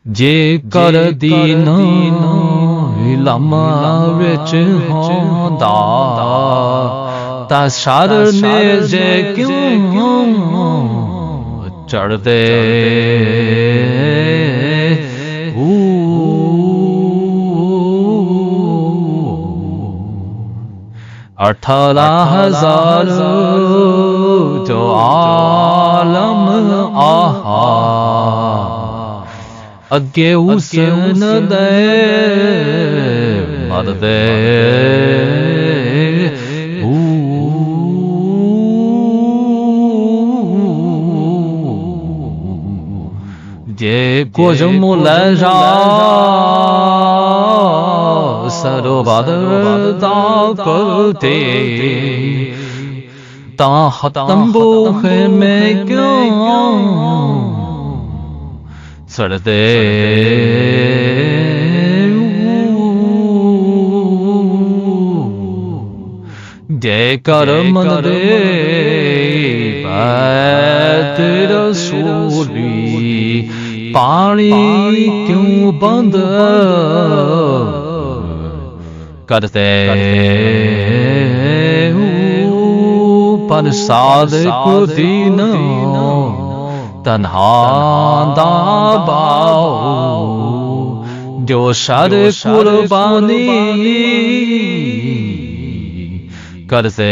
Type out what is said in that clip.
ਜੇ ਕਰ ਦੀਨਾ ਲਮਾ ਵਿੱਚ ਹੁੰਦਾ ਤਾਂ ਸ਼ਰ ਨੇ ਜੇ ਕਿਉਂ ਚੜਦੇ $18,000 जो आलम आहा अगे उसन दे मर दे जे कुछ मुल जा सरोबरदा करते तंबू में क्यों सड़ते जय कर मन दे बैत रसूली पानी क्यों बंद करते पर सादिक दीन तन्हा दाबाओ जो शर कुर्बानी करते